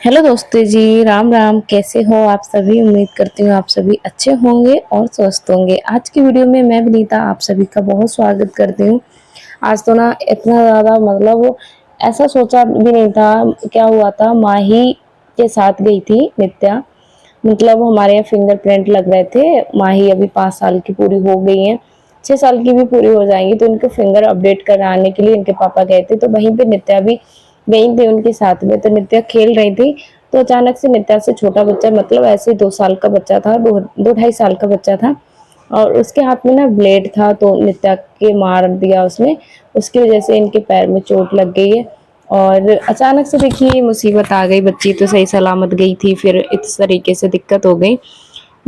Hello दोस्तों जी, राम राम। कैसे हो आप सभी? उम्मीद करती हूँ आप सभी अच्छे होंगे और स्वस्थ होंगे। आज की वीडियो में मैं विनीता आप सभी का बहुत स्वागत करती हूँ। आज तो ना इतना ज़्यादा मतलब ऐसा सोचा भी नहीं था। क्या हुआ था, माही के साथ गई थी नित्या। मतलब हमारे यहाँ फिंगरप्रिंट लग रहे थे। माही अभी 5 साल की पूरी हो गई है, 6 साल की भी पूरी हो जाएंगी, तो उनके फिंगर अपडेट कराने के लिए इनके पापा गए थे। तो वहीं पे नित्या भी गई थी उनके साथ में। तो नित्या खेल रही थी, तो अचानक से नित्या से छोटा बच्चा, मतलब ऐसे 2 साल का बच्चा था, दो ढाई साल का बच्चा था, और उसके हाथ में ना ब्लेड था, तो नित्या के मार दिया उसने। उसकी वजह से इनके पैर में चोट लग गई है। और अचानक से देखिए मुसीबत आ गई। बच्ची तो सही सलामत गई थी, फिर इस तरीके से दिक्कत हो गई।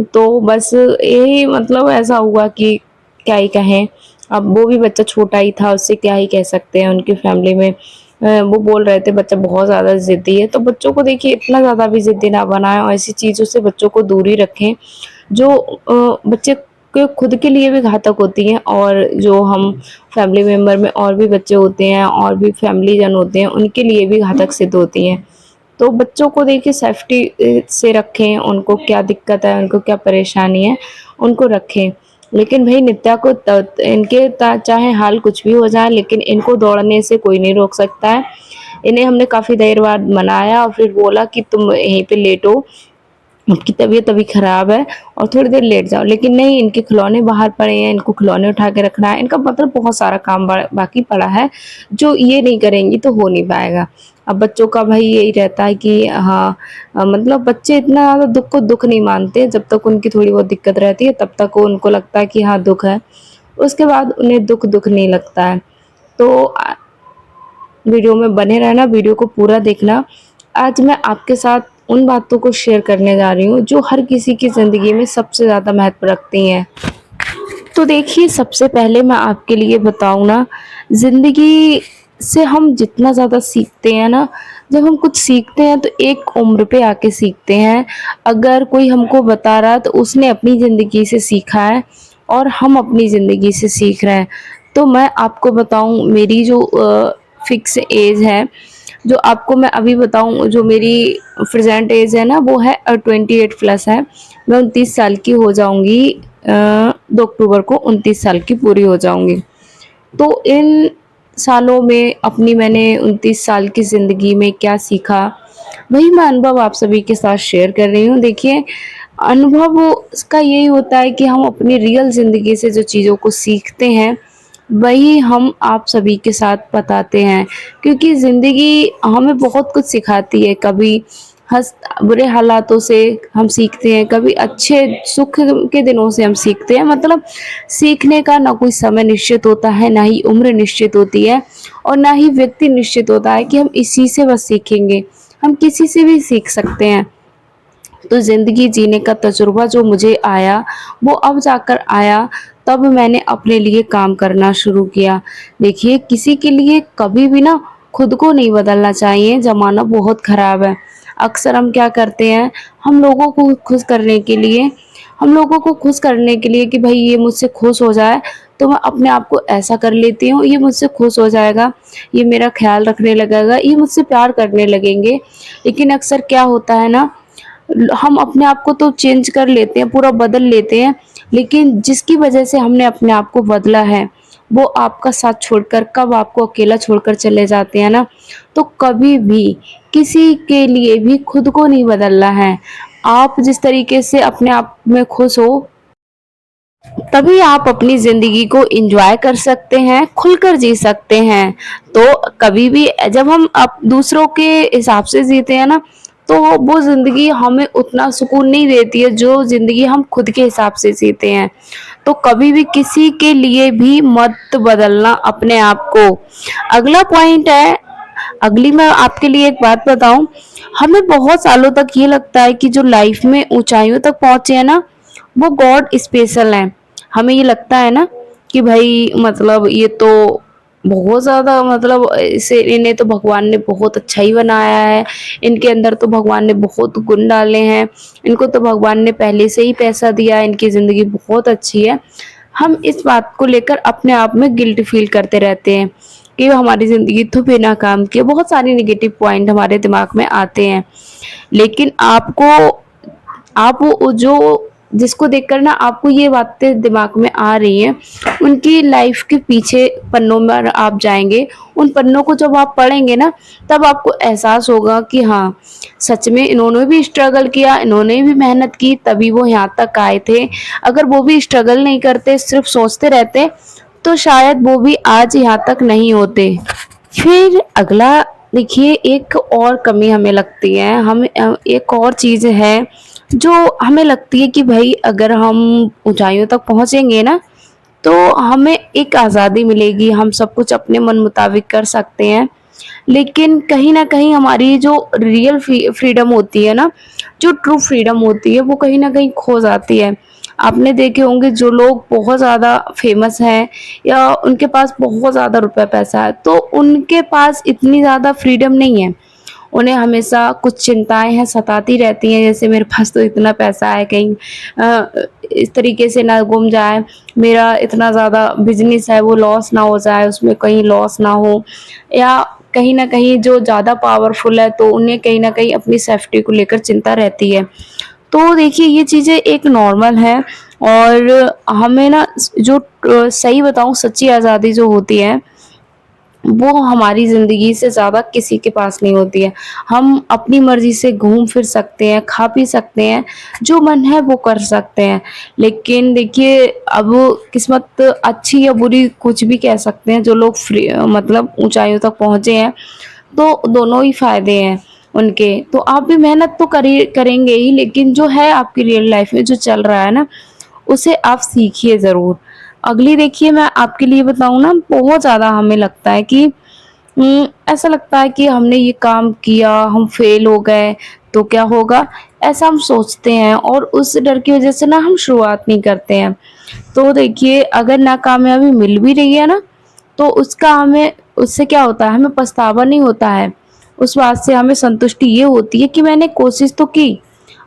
तो बस यही मतलब ऐसा हुआ कि क्या ही कहें। अब वो भी बच्चा छोटा ही था, उससे क्या ही कह सकते हैं। उनकी फैमिली में वो बोल रहे थे बच्चा बहुत ज़्यादा ज़िद्दी है। तो बच्चों को देखिए इतना ज़्यादा भी ज़िद्दी ना बनाएं, और ऐसी चीज़ों से बच्चों को दूर ही रखें जो बच्चे के खुद के लिए भी घातक होती हैं, और जो हम फैमिली मेम्बर में और भी बच्चे होते हैं और भी फैमिली जन होते हैं उनके लिए भी घातक सिद्ध होती हैं। तो बच्चों को देखिए सेफ्टी से रखें, उनको क्या दिक्कत है, उनको क्या परेशानी है, उनको रखें। लेकिन भाई नित्या को चाहे हाल कुछ भी हो जाए, लेकिन इनको दौड़ने से कोई नहीं रोक सकता है। इन्हें हमने काफ़ी देर बाद मनाया और फिर बोला कि तुम यहीं पे लेटो, उनकी तबीयत अभी खराब है और थोड़ी देर लेट जाओ, लेकिन नहीं, इनके खिलौने बाहर पड़े हैं, इनको खिलौने उठा के रखना है। इनका मतलब बहुत सारा काम बाकी पड़ा है, जो ये नहीं करेंगी तो हो नहीं पाएगा। अब बच्चों का भाई यही रहता है कि हाँ, मतलब बच्चे इतना ज़्यादा दुख को दुख नहीं मानते। जब तक उनकी थोड़ी बहुत दिक्कत रहती है तब तक उनको लगता है कि हाँ दुख है, उसके बाद उन्हें दुख दुख नहीं लगता है। तो वीडियो में बने रहना, वीडियो को पूरा देखना। आज मैं आपके साथ उन बातों को शेयर करने जा रही हूँ जो हर किसी की ज़िंदगी में सबसे ज़्यादा महत्व रखती हैं। तो देखिए, सबसे पहले मैं आपके लिए बताऊँ ना, ज़िंदगी से हम जितना ज़्यादा सीखते हैं ना, जब हम कुछ सीखते हैं तो एक उम्र पे आके सीखते हैं। अगर कोई हमको बता रहा है तो उसने अपनी ज़िंदगी से सीखा है और हम अपनी ज़िंदगी से सीख रहे हैं। तो मैं आपको बताऊँ, मेरी जो फिक्स एज है, जो आपको मैं अभी बताऊँ, जो मेरी प्रेजेंट एज है ना, वो है 28 प्लस है। मैं 29 साल की हो जाऊंगी। 2 अक्टूबर को 29 साल की पूरी हो जाऊंगी। तो इन सालों में अपनी मैंने 29 साल की ज़िंदगी में क्या सीखा, वही मैं अनुभव आप सभी के साथ शेयर कर रही हूँ। देखिए, अनुभव का यही होता है कि हम अपनी रियल ज़िंदगी से जो चीज़ों को सीखते हैं वही हम आप सभी के साथ बताते हैं, क्योंकि ज़िंदगी हमें बहुत कुछ सिखाती है। कभी हँस बुरे हालातों से हम सीखते हैं, कभी अच्छे सुख के दिनों से हम सीखते हैं। मतलब सीखने का ना कोई समय निश्चित होता है, ना ही उम्र निश्चित होती है, और ना ही व्यक्ति निश्चित होता है कि हम इसी से बस सीखेंगे। हम किसी से भी सीख सकते हैं। तो ज़िंदगी जीने का तजुर्बा जो मुझे आया, वो अब जाकर आया, तब मैंने अपने लिए काम करना शुरू किया। देखिए, किसी के लिए कभी भी ना खुद को नहीं बदलना चाहिए, ज़माना बहुत ख़राब है। अक्सर हम क्या करते हैं, हम लोगों को खुश करने के लिए हम लोगों को खुश करने के लिए कि भाई ये मुझसे खुश हो जाए, तो मैं अपने आप को ऐसा कर लेती हूँ, ये मुझसे खुश हो जाएगा, ये मेरा ख़्याल रखने लगेगा, ये मुझसे प्यार करने लगेंगे। लेकिन अक्सर क्या होता है ना, हम अपने आप को तो चेंज कर लेते हैं, पूरा बदल लेते हैं, लेकिन जिसकी वजह से हमने अपने आप को बदला है, वो आपका साथ छोड़कर कब आपको अकेला छोड़कर चले जाते हैं ना। तो कभी भी किसी के लिए भी खुद को नहीं बदलना है। आप जिस तरीके से अपने आप में खुश हो, तभी आप अपनी ज़िंदगी को एंजॉय कर सकते हैं, खुलकर जी सकते हैं। तो कभी भी जब हम दूसरों के हिसाब से जीते हैं ना, तो वो ज़िंदगी हमें उतना सुकून नहीं देती है जो ज़िंदगी हम खुद के हिसाब से जीते हैं। तो कभी भी किसी के लिए भी मत बदलना अपने आप को। अगला पॉइंट है, अगली मैं आपके लिए एक बात बताऊं, हमें बहुत सालों तक ये लगता है कि जो लाइफ में ऊंचाइयों तक पहुंचे हैं ना, वो गॉड स्पेशल हैं। हमें ये लगता है ना कि भाई मतलब ये तो बहुत ज़्यादा, मतलब इसे इन्हें तो भगवान ने बहुत अच्छा ही बनाया है, इनके अंदर तो भगवान ने बहुत गुण डाले हैं, इनको तो भगवान ने पहले से ही पैसा दिया है, इनकी ज़िंदगी बहुत अच्छी है। हम इस बात को लेकर अपने आप में गिल्ट फील करते रहते हैं। कि हमारी ज़िंदगी तो बिना काम किए, बहुत सारे नेगेटिव पॉइंट हमारे दिमाग में आते हैं। लेकिन आप वो जो जिसको देखकर ना आपको ये बातें दिमाग में आ रही हैं, उनकी लाइफ के पीछे पन्नों में आप जाएँगे। उन पन्नों को जब आप पढ़ेंगे ना, तब आपको एहसास होगा कि हाँ, सच में इन्होंने भी स्ट्रगल किया, इन्होंने भी मेहनत की, तभी वो यहाँ तक आए थे। अगर वो भी स्ट्रगल नहीं करते, सिर्फ़ सोचते रहते, तो शायद वो भी आज यहाँ तक नहीं होते। फिर अगला देखिए, एक और कमी हमें लगती है, एक और चीज़ है जो हमें लगती है कि भाई अगर हम ऊँचाइयों तक पहुँचेंगे ना, तो हमें एक आज़ादी मिलेगी, हम सब कुछ अपने मन मुताबिक कर सकते हैं। लेकिन कहीं न कहीं हमारी जो रियल फ्रीडम होती है ना, जो ट्रू फ्रीडम होती है, वो कहीं न कहीं खो जाती है। आपने देखे होंगे जो लोग बहुत ज़्यादा फ़ेमस हैं या उनके पास बहुत ज़्यादा रुपया पैसा है, तो उनके पास इतनी ज़्यादा फ्रीडम नहीं है। उन्हें हमेशा कुछ चिंताएँ हैं, सताती रहती हैं, जैसे मेरे पास तो इतना पैसा है, कहीं इस तरीके से ना गुम जाए, मेरा इतना ज़्यादा बिज़नेस है वो लॉस ना हो जाए, उसमें कहीं लॉस ना हो, या कहीं न कहीं जो ज़्यादा पावरफुल है तो उन्हें कहीं न कहीं अपनी सेफ्टी को लेकर चिंता रहती है। तो देखिए, ये चीज़ें एक नॉर्मल है, और हमें ना जो सही बताऊँ, सच्ची आज़ादी जो होती है, वो हमारी ज़िंदगी से ज़्यादा किसी के पास नहीं होती है। हम अपनी मर्ज़ी से घूम फिर सकते हैं, खा पी सकते हैं, जो मन है वो कर सकते हैं। लेकिन देखिए, अब किस्मत अच्छी या बुरी कुछ भी कह सकते हैं, जो लोग मतलब ऊँचाइयों तक पहुँचे हैं, तो दोनों ही फ़ायदे हैं उनके। तो आप भी मेहनत तो करेंगे ही, लेकिन जो है आपकी रियल लाइफ़ में जो चल रहा है ना, उसे आप सीखिए ज़रूर। अगली देखिए, मैं आपके लिए बताऊँ ना, बहुत ज़्यादा हमें लगता है कि ऐसा लगता है कि हमने ये काम किया, हम फेल हो गए, तो क्या होगा? ऐसा हम सोचते हैं, और उस डर की वज़ह से ना हम शुरुआत नहीं करते हैं। तो देखिए, अगर नाकामयाबी मिल भी रही है ना, तो उसका हमें उससे क्या होता है, हमें पछतावा नहीं होता है। उस बात से हमें संतुष्टि ये होती है कि मैंने कोशिश तो की।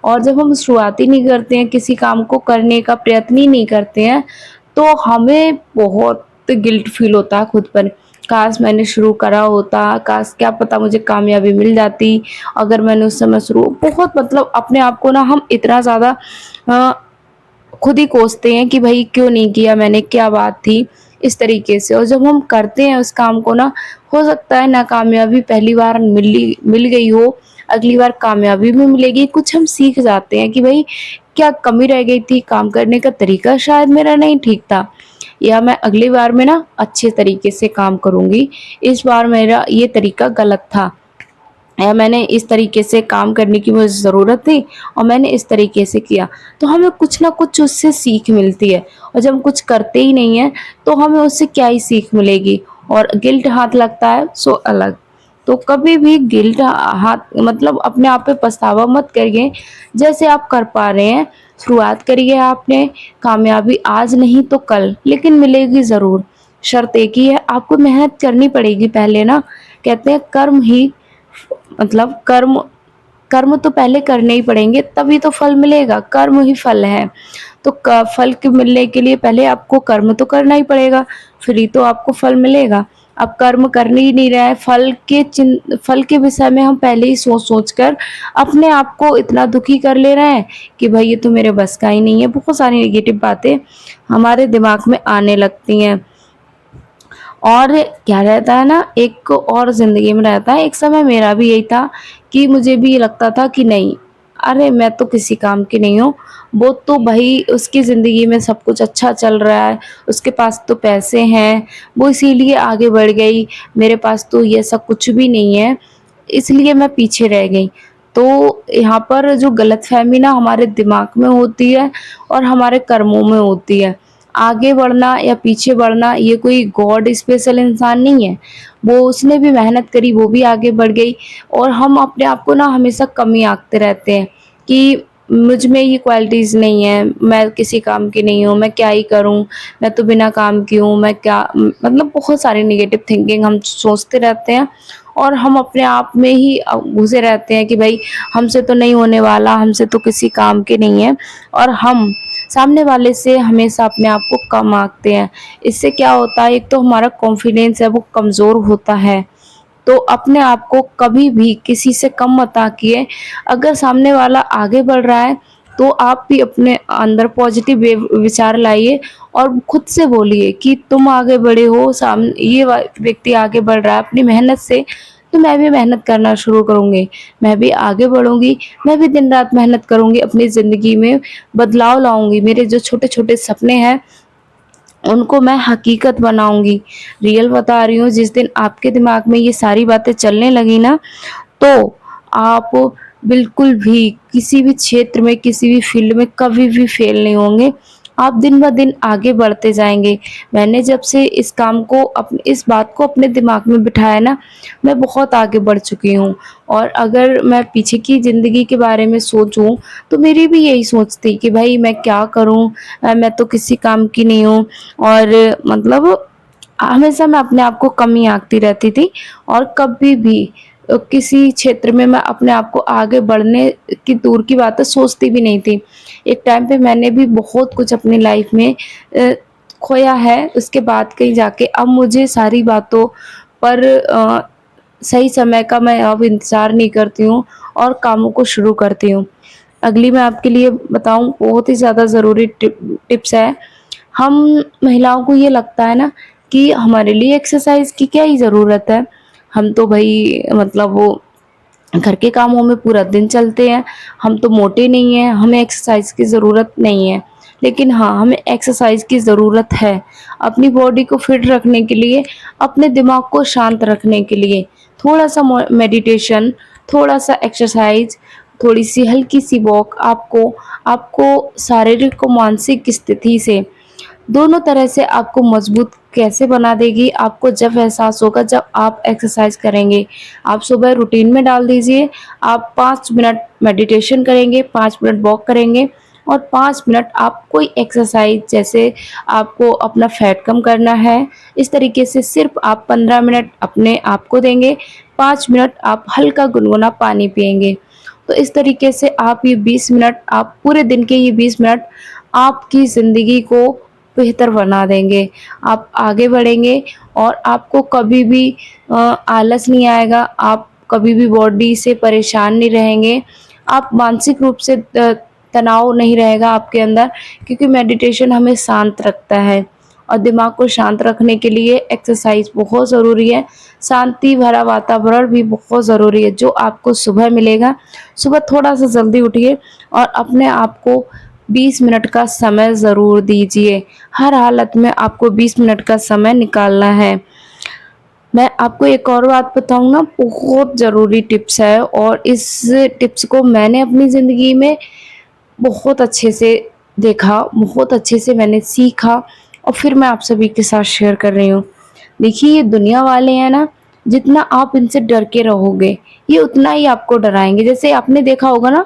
और जब हम शुरुआत ही नहीं करते हैं, किसी काम को करने का प्रयत्न ही नहीं करते हैं, तो हमें बहुत गिल्ट फ़ील होता है खुद पर। काश मैंने शुरू करा होता, काश क्या पता मुझे कामयाबी मिल जाती, अगर मैंने उस समय शुरू बहुत मतलब अपने आप को ना हम इतना ज़्यादा अ, खुद ही कोसते हैं कि भई क्यों नहीं किया मैंने, क्या बात थी, इस तरीके से। और जब हम करते हैं उस काम को ना, हो सकता है नाकामयाबी पहली बार मिल गई हो, अगली बार कामयाबी भी मिलेगी। कुछ हम सीख जाते हैं कि भई क्या कमी रह गई थी, काम करने का तरीका शायद मेरा नहीं ठीक था, या मैं अगली बार में ना अच्छे तरीके से काम करूँगी, इस बार मेरा ये तरीका गलत था। या मैंने इस तरीके से काम करने की मुझे ज़रूरत थी और मैंने इस तरीके से किया। तो हमें कुछ ना कुछ उससे सीख मिलती है, और जब हम कुछ करते ही नहीं हैं, तो हमें उससे क्या ही सीख मिलेगी। और गिल्ट हाथ लगता है सो अलग। तो कभी भी गिल्ट हाथ मतलब अपने आप पे पछतावा मत करिए। जैसे आप कर पा रहे हैं, शुरुआत करिए आपने, कामयाबी आज नहीं तो कल, लेकिन मिलेगी ज़रूर। शर्त एक ही है, आपको मेहनत करनी पड़ेगी पहले ना। कहते हैं कर्म ही मतलब कर्म कर्म तो पहले करने ही पड़ेंगे, तभी तो फल मिलेगा, कर्म ही फल है। तो फल के मिलने के लिए पहले आपको कर्म तो करना ही पड़ेगा, फिर ही तो आपको फल मिलेगा। अब कर्म कर ही नहीं रहा है, फल के विषय में हम पहले ही सोच कर अपने आप को इतना दुखी कर ले रहे हैं कि भाई ये तो मेरे बस का ही नहीं है। बहुत सारी नेगेटिव बातें हमारे दिमाग में आने लगती हैं। और क्या रहता है ना, एक और ज़िंदगी में रहता है, एक समय मेरा भी यही था कि मुझे भी ये लगता था कि नहीं, अरे मैं तो किसी काम की नहीं हूँ, वो तो भई उसकी ज़िंदगी में सब कुछ अच्छा चल रहा है, उसके पास तो पैसे हैं, वो इसीलिए आगे बढ़ गई, मेरे पास तो ये सब कुछ भी नहीं है, इसलिए मैं पीछे रह गई। तो यहाँ पर जो गलतफ़हमी ना हमारे दिमाग में होती है और हमारे कर्मों में होती है। आगे बढ़ना या पीछे बढ़ना, ये कोई गॉड स्पेशल इंसान नहीं है। वो उसने भी मेहनत करी, वो भी आगे बढ़ गई, और हम अपने आप को ना हमेशा कमी आंकते रहते हैं कि मुझ में ये क्वालिटीज़ नहीं है, मैं किसी काम की नहीं हूँ, मैं क्या ही करूँ, मैं तो बिना काम की हूँ, मैं क्या मतलब बहुत सारी नेगेटिव थिंकिंग हम सोचते रहते हैं, और हम अपने आप में ही घुसे रहते हैं कि भई हमसे तो नहीं होने वाला, हमसे तो किसी काम के नहीं है, और हम सामने वाले से हमेशा अपने आप को कम आंकते हैं। इससे क्या होता है, एक तो हमारा कॉन्फिडेंस है वो कमज़ोर होता है। तो अपने आप को कभी भी किसी से कम मत आंकिए। अगर सामने वाला आगे बढ़ रहा है तो आप भी अपने अंदर पॉजिटिव विचार लाइए और खुद से बोलिए कि तुम आगे बढ़े हो, ये व्यक्ति आगे बढ़ रहा है अपनी मेहनत से, तो मैं भी मेहनत करना शुरू करूँगी, मैं भी आगे बढ़ूँगी, मैं भी दिन रात मेहनत करूँगी, अपनी ज़िंदगी में बदलाव लाऊँगी, मेरे जो छोटे-छोटे सपने हैं उनको मैं हकीकत बनाऊँगी। रियल बता रही हूँ, जिस दिन आपके दिमाग में ये सारी बातें चलने लगी ना, तो आप बिल्कुल भी किसी भी क्षेत्र में, किसी भी फ़ील्ड में कभी भी फ़ेल नहीं होंगे। आप दिन-ब-दिन आगे बढ़ते जाएँगे। मैंने जब से इस बात को अपने दिमाग में बिठाया ना, मैं बहुत आगे बढ़ चुकी हूँ। और अगर मैं पीछे की ज़िंदगी के बारे में सोचूँ, तो मेरी भी यही सोच थी कि भई मैं क्या करूँ? मैं तो किसी काम की नहीं हूँ। और मतलब हमेशा मैं अपने आप को कम ही आंकती रहती थी और कभी भी किसी क्षेत्र में मैं अपने आप को आगे बढ़ने की दूर की बात है, सोचती भी नहीं थी। एक टाइम पे मैंने भी बहुत कुछ अपनी लाइफ में खोया है, उसके बाद कहीं जाके अब मुझे सारी बातों पर सही समय का मैं अब इंतज़ार नहीं करती हूँ और कामों को शुरू करती हूँ। अगली मैं आपके लिए बताऊँ, बहुत ही ज़्यादा ज़रूरी टिप्स है। हम महिलाओं को ये लगता है ना कि हमारे लिए एक्सरसाइज़ की क्या ही ज़रूरत है। हम तो भई मतलब वो घर के कामों में पूरा दिन चलते हैं, हम तो मोटे नहीं हैं, हमें एक्सरसाइज़ की ज़रूरत नहीं है। लेकिन हाँ, हमें एक्सरसाइज़ की ज़रूरत है, अपनी बॉडी को फिट रखने के लिए, अपने दिमाग को शांत रखने के लिए। थोड़ा-सा मेडिटेशन, थोड़ा-सा एक्सरसाइज़, थोड़ी-सी हल्की-सी वॉक आपको आपको शारीरिक और मानसिक स्थिति से दोनों तरह से आपको मजबूत कैसे बना देगी, आपको जब एहसास होगा जब आप एक्सरसाइज करेंगे। आप सुबह रूटीन में डाल दीजिए, आप 5 मिनट मेडिटेशन करेंगे, 5 मिनट वॉक करेंगे और 5 मिनट आप कोई एक्सरसाइज, जैसे आपको अपना फैट कम करना है, इस तरीके से सिर्फ आप 15 मिनट अपने आप को देंगे, 5 मिनट आप हल्का गुनगुना पानी पिएँगे। तो इस तरीके से आप ये 20 मिनट, आप पूरे दिन के ये 20 मिनट आपकी ज़िंदगी को बेहतर बना देंगे। आप आगे बढ़ेंगे और आपको कभी भी आलस नहीं आएगा, आप कभी भी बॉडी से परेशान नहीं रहेंगे, आप मानसिक रूप से तनाव नहीं रहेगा आपके अंदर, क्योंकि मेडिटेशन हमें शांत रखता है और दिमाग को शांत रखने के लिए एक्सरसाइज बहुत ज़रूरी है। शांति भरा वातावरण भी बहुत ज़रूरी है, जो आपको सुबह मिलेगा। सुबह थोड़ा-सा जल्दी उठिए और अपने आप को 20 मिनट का समय ज़रूर दीजिए। हर हालत में आपको 20 मिनट का समय निकालना है। मैं आपको एक और बात बताऊँ ना, बहुत ज़रूरी टिप्स है और इस टिप्स को मैंने अपनी ज़िंदगी में बहुत अच्छे से देखा, बहुत अच्छे से मैंने सीखा और फिर मैं आप सभी के साथ शेयर कर रही हूँ। देखिए, ये दुनिया वाले हैं ना, जितना आप इनसे डर के रहोगे, ये उतना ही आपको डराएँगे। जैसे आपने देखा होगा ना,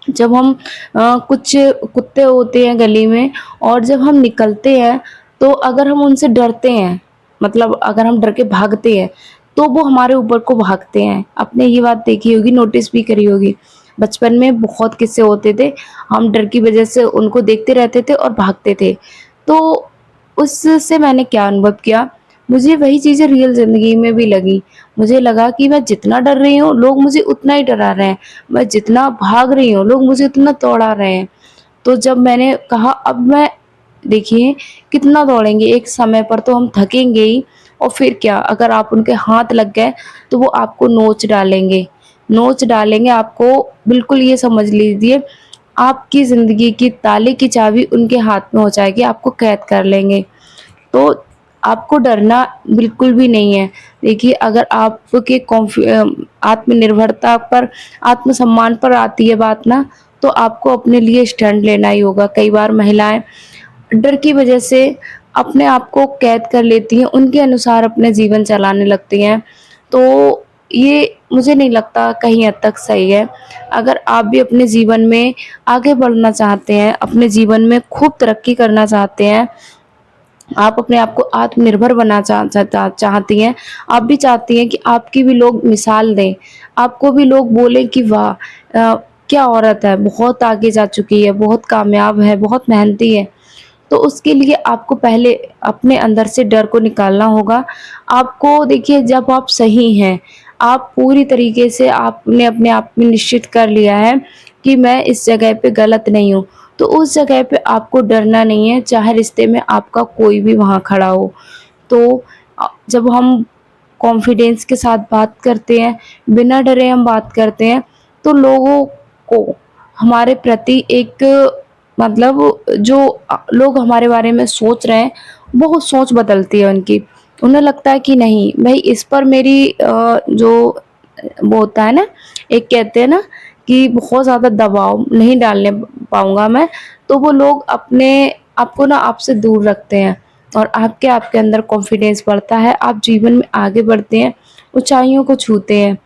जब हम कुछ कुत्ते होते हैं गली में और जब हम निकलते हैं, तो अगर हम उनसे डरते हैं, मतलब अगर हम डर के भागते हैं, तो वो हमारे ऊपर को भागते हैं। आपने ये बात देखी होगी, नोटिस भी करी होगी। बचपन में बहुत किस्से होते थे, हम डर की वजह से उनको देखते रहते थे और भागते थे। तो उससे मैंने क्या अनुभव किया, मुझे वही चीज़ें रियल ज़िंदगी में भी लगी। मुझे लगा कि मैं जितना डर रही हूँ, लोग मुझे उतना ही डरा रहे हैं। मैं जितना भाग रही हूँ, लोग मुझे उतना दौड़ा रहे हैं। तो जब मैंने कहा अब मैं, देखिए कितना दौड़ेंगे, एक समय पर तो हम थकेंगे ही और फिर क्या, अगर आप उनके हाथ लग गए तो वो आपको नोच डालेंगे, नोच डालेंगे आपको। बिल्कुल ये समझ लीजिए, आपकी ज़िंदगी की ताले की चाबी उनके हाथ में हो जाएगी, आपको कैद कर लेंगे। तो आपको डरना बिल्कुल भी नहीं है। देखिए, अगर आपके आत्मनिर्भरता पर, आत्मसम्मान पर आती है बात ना, तो आपको अपने लिए स्टैंड लेना ही होगा। कई बार महिलाएँ डर की वजह से अपने आप को कैद कर लेती हैं, उनके अनुसार अपने जीवन चलाने लगती हैं। तो ये मुझे नहीं लगता कहीं हद तक सही है। अगर आप भी अपने जीवन में आगे बढ़ना चाहते हैं, अपने जीवन में खूब तरक्की करना चाहते हैं, आप अपने आप को आत्मनिर्भर बना चाहती हैं, आप भी चाहती हैं कि आपकी भी लोग मिसाल दें, आपको भी लोग बोलें कि वाह! क्या औरत है, बहुत आगे जा चुकी है, बहुत कामयाब है, बहुत मेहनती है। तो उसके लिए आपको पहले अपने अंदर से डर को निकालना होगा। आपको देखिए, जब आप सही हैं, आप पूरी तरीके से आपने अपने आप में निश्चित कर लिया है कि मैं इस जगह पे गलत नहीं हूँ, तो उस जगह पे आपको डरना नहीं है, चाहे रिश्ते में आपका कोई भी वहाँ खड़ा हो। तो जब हम कॉन्फिडेंस के साथ बात करते हैं, बिना डरे हम बात करते हैं, तो लोगों को हमारे प्रति एक मतलब जो लोग हमारे बारे में सोच रहे हैं, वो सोच बदलती है उनकी। उन्हें लगता है कि नहीं भई, इस पर मेरी जो वो होता है ना, एक कहते हैं ना कि बहुत ज़्यादा दबाव नहीं डालने पाऊँगा मैं, तो वो लोग अपने आपको ना आपसे दूर रखते हैं और आपके आपके अंदर कॉन्फिडेंस बढ़ता है, आप जीवन में आगे बढ़ते हैं, ऊँचाइयों को छूते हैं।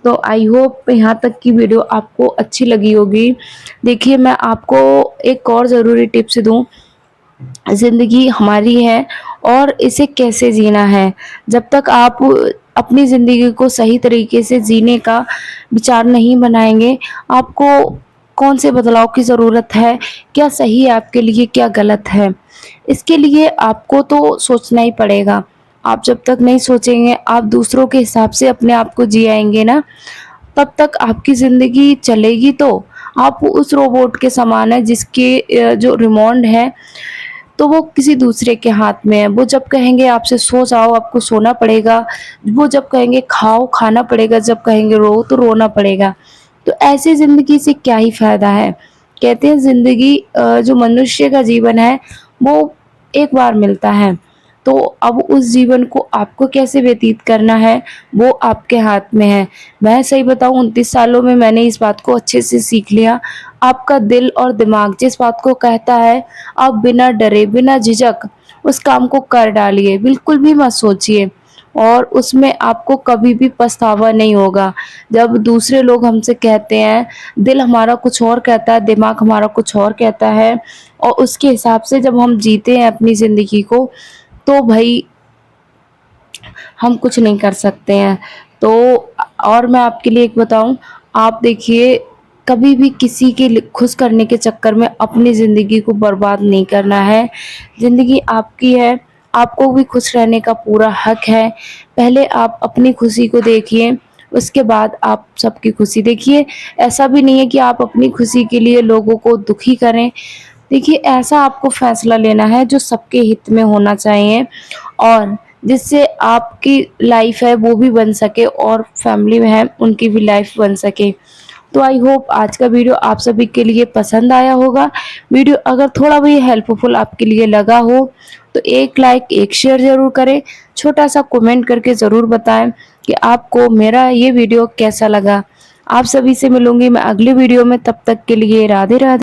तो आई होप यहाँ तक की वीडियो आपको अच्छी लगी होगी। देखिए, मैं आपको एक और ज़रूरी टिप्स दूँ, ज़िंदगी हमारी है और इसे कैसे जीना है। जब तक आप अपनी ज़िंदगी को सही तरीके से जीने का विचार नहीं बनाएँगे, आपको कौन से बदलाव की ज़रूरत है, क्या सही है आपके लिए, क्या गलत है। इसके लिए आपको तो सोचना ही पड़ेगा। आप जब तक नहीं सोचेंगे, आप दूसरों के हिसाब से अपने आप को जियाएँगे ना, तब तक आपकी ज़िंदगी चलेगी तो। आप उस रोबोट के समान हैं जिसके जो रिमोट है, तो वो किसी दूसरे के हाथ में है। वो जब कहेंगे आपसे सो जाओ, आपको सोना पड़ेगा। वो जब कहेंगे खाओ, खाना पड़ेगा। जब कहेंगे रो, तो रोना पड़ेगा। तो ऐसी ज़िंदगी से क्या ही फ़ायदा है। कहते हैं ज़िंदगी जो मनुष्य का जीवन है, वो एक बार मिलता है। तो अब उस जीवन को आपको कैसे व्यतीत करना है, वो आपके हाथ में है। मैं सही बताऊँ, 29 सालों में मैंने इस बात को अच्छे से सीख लिया। आपका दिल और दिमाग जिस बात को कहता है, आप बिना डरे, बिना झिझक उस काम को कर डालिए, बिल्कुल भी मत सोचिए और उसमें आपको कभी भी पछतावा नहीं होगा। जब दूसरे लोग हमसे कहते हैं, दिल हमारा कुछ और कहता है, दिमाग हमारा कुछ और कहता है और उसके हिसाब से जब हम जीते हैं अपनी ज़िंदगी को, तो भई हम कुछ नहीं कर सकते हैं। तो और मैं आपके लिए एक बताऊँ, आप देखिए, कभी भी किसी के लिए खुश करने के चक्कर में अपनी ज़िंदगी को बर्बाद नहीं करना है। ज़िंदगी आपकी है, आपको भी खुश रहने का पूरा हक है। पहले आप अपनी खुशी को देखिए, उसके बाद आप सबकी खुशी देखिए। ऐसा भी नहीं है कि आप अपनी खुशी के लिए लोगों को दुखी करें। देखिए, ऐसा आपको फ़ैसला लेना है जो सबके हित में होना चाहिए और जिससे आपकी लाइफ़ है वो भी बन सके और फैमिली में है उनकी भी लाइफ़ बन सके। तो आई होप आज का वीडियो आप सभी के लिए पसंद आया होगा। वीडियो अगर थोड़ा भी हेल्पफुल आपके लिए लगा हो, तो एक लाइक, एक शेयर ज़रूर करें। छोटा-सा कमेंट करके ज़रूर बताएँ कि आपको मेरा ये वीडियो कैसा लगा। आप सभी से मिलूँगी मैं अगली वीडियो में, तब तक के लिए राधे राधे।